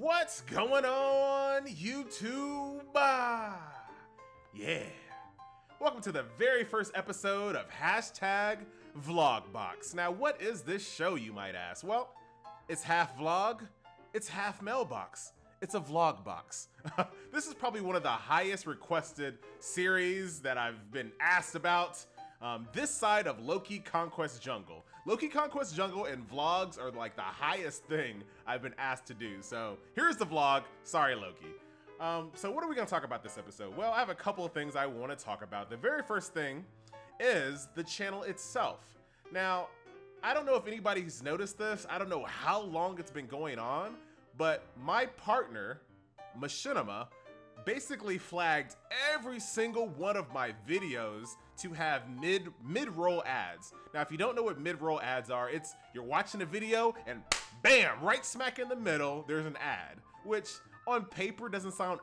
What's going on, YouTube? Yeah. Welcome to the very first episode of Hashtag Vlogbox. Now, what is this show, you might ask? Well, it's half vlog, it's half mailbox. It's a vlog box. This is probably one of the highest requested series that I've been asked about. This side of Loki Conquest Jungle. Loki Conquest Jungle and vlogs are like the highest thing I've been asked to do. So here's the vlog. Sorry, Loki. So what are we gonna talk about this episode? Well, I have a couple of things I wanna talk about. The very first thing is the channel itself. Now, I don't know if anybody's noticed this. I don't know how long it's been going on, but my partner, Machinima, basically flagged every single one of my videos to have mid-roll ads. Now, if you don't know what mid-roll ads are, it's you're watching a video and bam, right smack in the middle, there's an ad, which on paper doesn't sound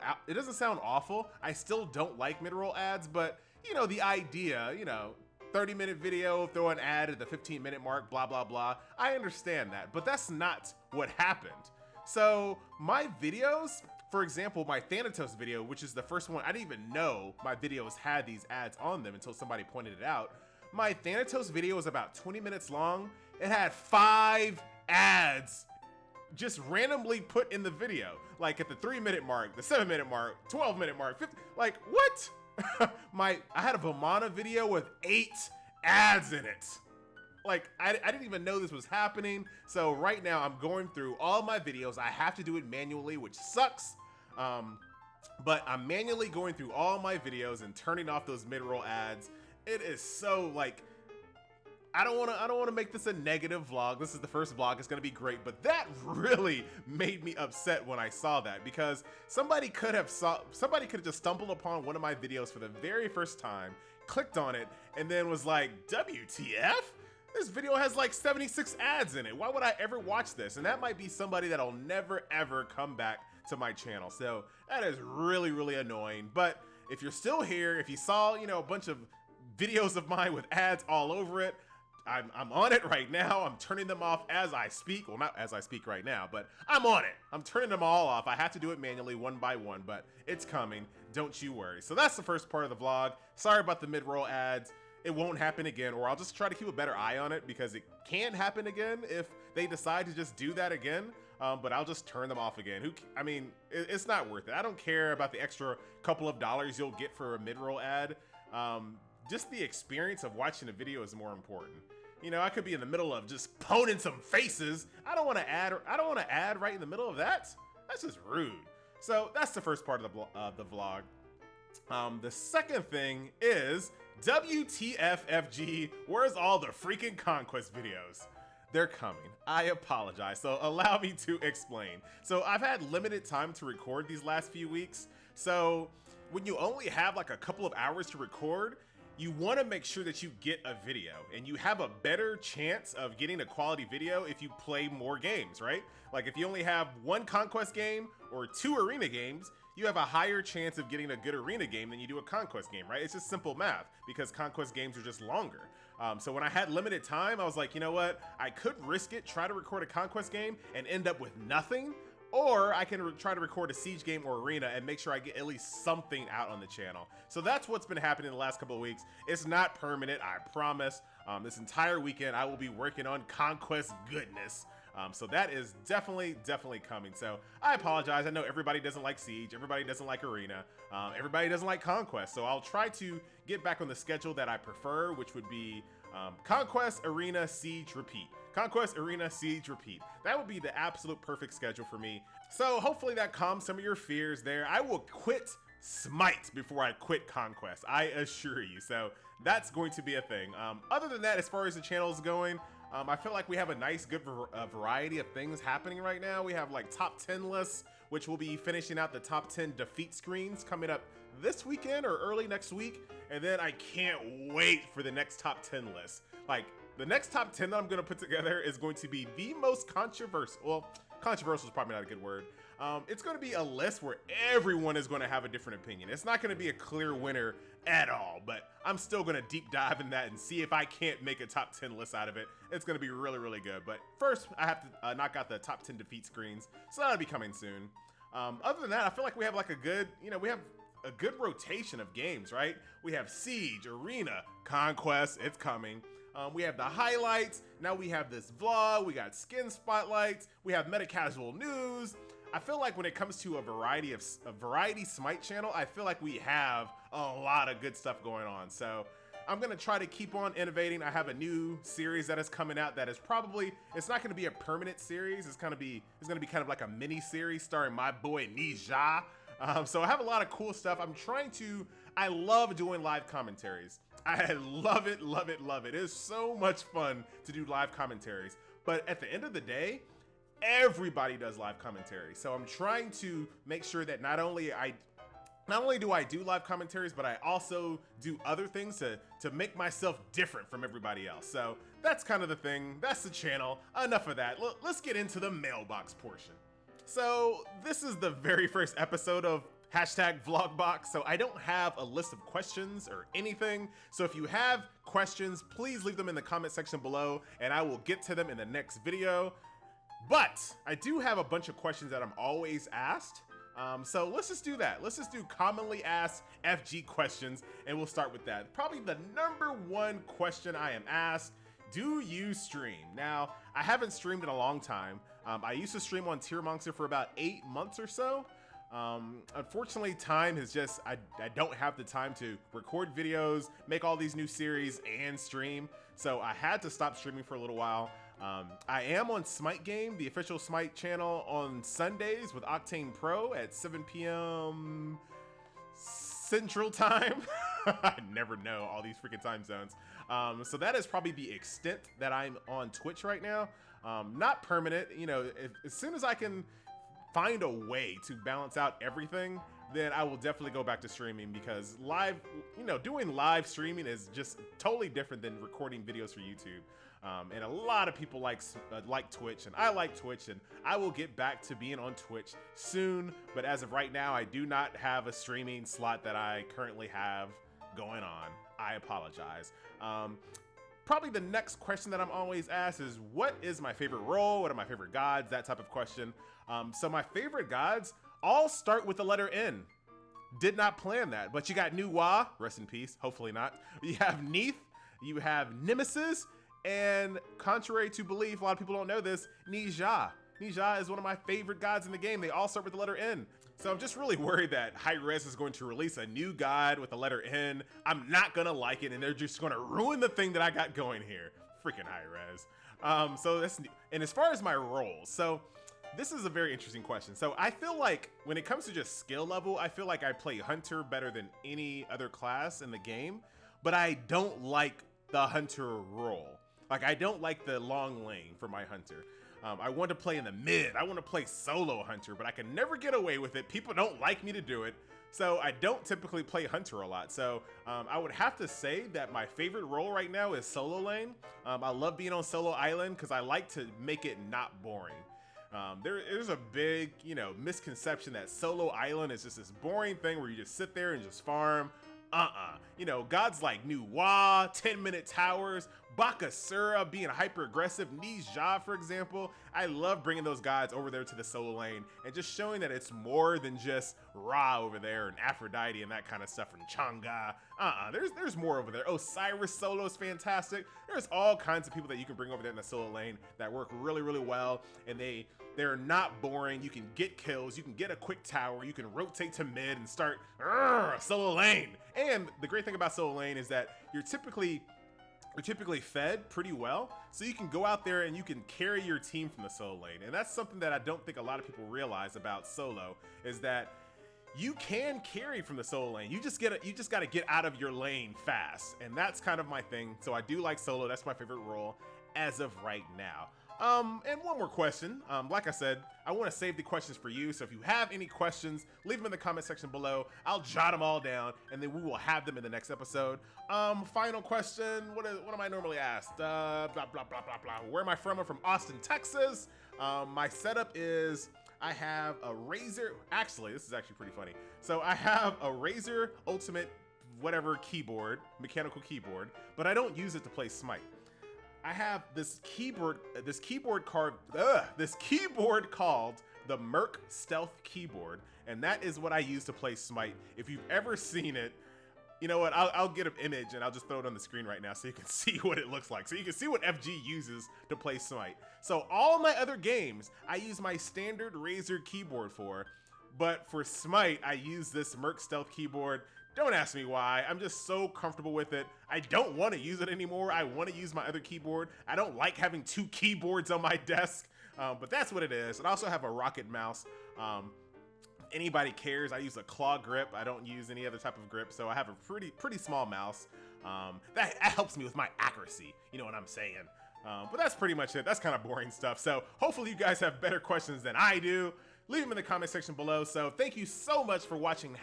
awful. I still don't like mid-roll ads, but you know, the idea, 30-minute video, throw an ad at the 15-minute mark, blah, blah, blah. I understand that, but that's not what happened. So my videos, for example, my Thanatos video, which is the first one, I didn't even know my videos had these ads on them until somebody pointed it out. My Thanatos video was about 20 minutes long. It had 5 ads just randomly put in the video, like at the 3-minute mark, the 7-minute mark, 12-minute mark, 50, like what? I had a Vamana video with 8 ads in it. Like, I didn't even know this was happening. So right now I'm going through all my videos. I have to do it manually, which sucks. But I'm manually going through all my videos and turning off those mid-roll ads. It is so like, I don't want to make this a negative vlog. This is the first vlog. It's going to be great, but that really made me upset when I saw that, because somebody could have just stumbled upon one of my videos for the very first time, clicked on it, and then was like, WTF? This video has like 76 ads in it. Why would I ever watch this? And that might be somebody that'll never ever come back to my channel. So that is really, really annoying. But if you're still here, if you saw, a bunch of videos of mine with ads all over it, I'm on it right now. I'm turning them off as I speak. Well, not as I speak right now, but I'm on it. I'm turning them all off. I have to do it manually one by one, but it's coming. Don't you worry. So that's the first part of the vlog. Sorry about the mid-roll ads. It won't happen again, or I'll just try to keep a better eye on it, because it can happen again if they decide to just do that again. But I'll just turn them off again. It's not worth it. I don't care about the extra couple of dollars you'll get for a mid-roll ad. Just the experience of watching a video is more important. I could be in the middle of just poning some faces. I don't want to add right in the middle of that. That's just rude. So that's the first part of the vlog. The second thing is WTFFG, where's all the freaking Conquest videos? They're coming. I apologize. So allow me to explain. So I've had limited time to record these last few weeks. So when you only have like a couple of hours to record, you want to make sure that you get a video, and you have a better chance of getting a quality video if you play more games, right? Like if you only have 1 Conquest game or 2 arena games, you have a higher chance of getting a good arena game than you do a Conquest game, right? It's just simple math, because Conquest games are just longer. So when I had limited time, I was like, you know what? I could risk it, try to record a Conquest game and end up with nothing, or I can try to record a Siege game or arena and make sure I get at least something out on the channel. So that's what's been happening the last couple of weeks. It's not permanent, I promise. This entire weekend, I will be working on Conquest goodness. So that is definitely coming. So I apologize. I know everybody doesn't like Siege. Everybody doesn't like Arena. Everybody doesn't like Conquest. So I'll try to get back on the schedule that I prefer, which would be Conquest, Arena, Siege, Repeat. Conquest, Arena, Siege, Repeat. That would be the absolute perfect schedule for me. So hopefully that calms some of your fears there. I will quit Smite before I quit Conquest, I assure you. So that's going to be a thing. Other than that, as far as the channel is going, I feel like we have a nice, good variety of things happening right now. We have like top 10 lists, which will be finishing out the top 10 defeat screens coming up this weekend or early next week. And then I can't wait for the next top 10 list. Like, the next top 10 that I'm going to put together is going to be the most controversial. Well, controversial is probably not a good word. It's going to be a list where everyone is going to have a different opinion. It's not going to be a clear winner at all, but I'm still going to deep dive in that and see if I can't make a top 10 list out of it. It's going to be really, really good. But first, I have to knock out the top 10 defeat screens, so that'll be coming soon. Other than that, I feel like we have like a good, we have a good rotation of games, right? We have Siege, Arena, Conquest, it's coming. We have the highlights. Now we have this vlog. We got skin spotlights. We have meta casual news. I feel like when it comes to a variety Smite channel, I feel like we have a lot of good stuff going on. So I'm gonna try to keep on innovating. I have a new series that is coming out that is it's not gonna be a permanent series. It's gonna be kind of like a mini series starring my boy Nija. So I have a lot of cool stuff. I love doing live commentaries. I love it, love it, love it. It is so much fun to do live commentaries. But at the end of the day, everybody does live commentary. So I'm trying to make sure that not only do I do live commentaries, but I also do other things to make myself different from everybody else. So that's kind of the thing. That's the channel. Enough of that. Let's get into the mailbox portion. So this is the very first episode of #vlogbox, so I don't have a list of questions or anything. So if you have questions, please leave them in the comment section below and I will get to them in the next video. But I do have a bunch of questions that I'm always asked. So let's just do that. Let's just do commonly asked FG questions and we'll start with that. Probably the #1 question I am asked: do you stream? Now, I haven't streamed in a long time. I used to stream on Tier Monster for about 8 months or so. Unfortunately, time is just, I don't have the time to record videos, make all these new series, and stream. So I had to stop streaming for a little while. I am on Smite Game, the official Smite channel, on Sundays with Octane Pro at 7 p.m. Central Time. I never know all these freaking time zones. So that is probably the extent that I'm on Twitch right now. Not permanent, as soon as I can find a way to balance out everything, then I will definitely go back to streaming, because doing live streaming is just totally different than recording videos for YouTube. And a lot of people like Twitch, and I like Twitch, and I will get back to being on Twitch soon. But as of right now, I do not have a streaming slot that I currently have going on. I apologize. Probably the next question that I'm always asked is, what is my favorite role? What are my favorite gods? That type of question. So my favorite gods all start with the letter N. Did not plan that, but you got Nuwa, rest in peace, hopefully not. You have Neith, you have Nemesis, and contrary to belief, a lot of people don't know this, Nija. Nija is one of my favorite gods in the game. They all start with the letter N. So I'm just really worried that Hi-Rez is going to release a new god with the letter N. I'm not gonna like it, and they're just gonna ruin the thing that I got going here. Freaking Hi-Rez. So that's, and as far as my roles, so this is a very interesting question. So I feel like when it comes to just skill level, I feel like I play Hunter better than any other class in the game, but I don't like the Hunter role. Like, I don't like the long lane for my Hunter. I want to play in the mid. I want to play solo Hunter, but I can never get away with it. People don't like me to do it. So I don't typically play Hunter a lot. So I would have to say that my favorite role right now is solo lane. I love being on solo island because I like to make it not boring. There's a big, misconception that solo island is just this boring thing where you just sit there and just farm. Gods like Nuwa, 10-minute towers, Bakasura being hyper aggressive, Nija, for example. I love bringing those gods over there to the solo lane and just showing that it's more than just Ra over there and Aphrodite and that kind of stuff, and Chang'e. There's more over there. Osiris solo is fantastic. There's all kinds of people that you can bring over there in the solo lane that work really, really well, and they're not boring. You can get kills, you can get a quick tower, you can rotate to mid and start solo lane. And the great thing about solo lane is that you're typically fed pretty well, so you can go out there and you can carry your team from the solo lane. And that's something that I don't think a lot of people realize about solo, is that you can carry from the solo lane. You just got to get out of your lane fast, and that's kind of my thing. So I do like solo. That's my favorite role as of right now. And one more question. Like I said, I want to save the questions for you. So if you have any questions, leave them in the comment section below. I'll jot them all down, and then we will have them in the next episode. Final question. What am I normally asked? Blah, blah, blah, blah, blah. Where am I from? I'm from Austin, Texas. My setup is I have a Razer. Actually, this is actually pretty funny. So I have a Razer Ultimate whatever keyboard, mechanical keyboard, but I don't use it to play Smite. I have this keyboard called the Merc Stealth keyboard, and that is what I use to play Smite. If you've ever seen it, you know what, I'll get an image and I'll just throw it on the screen right now so you can see what it looks like. So you can see what FG uses to play Smite. So all my other games, I use my standard Razer keyboard for, but for Smite, I use this Merc Stealth keyboard. Don't ask me why. I'm just so comfortable with it. I don't want to use it anymore. I want to use my other keyboard. I don't like having two keyboards on my desk, but that's what it is. And I also have a Rocket mouse. If anybody cares, I use a claw grip. I don't use any other type of grip, so I have a pretty small mouse. That helps me with my accuracy. You know what I'm saying? But that's pretty much it. That's kind of boring stuff. So hopefully you guys have better questions than I do. Leave them in the comment section below. So thank you so much for watching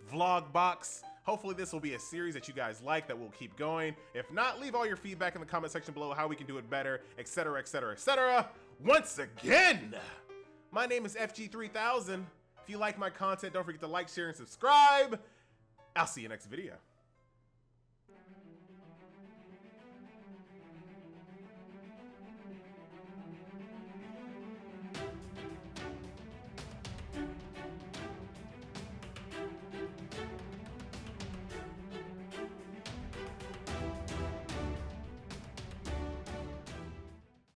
#Vlogbox. Hopefully this will be a series that you guys like, that will keep going. If not, leave all your feedback in the comment section below, how we can do it better, etc, etc, etc. Once again, my name is FG3000. If you like my content, don't forget to like, share, and subscribe. I'll see you next video.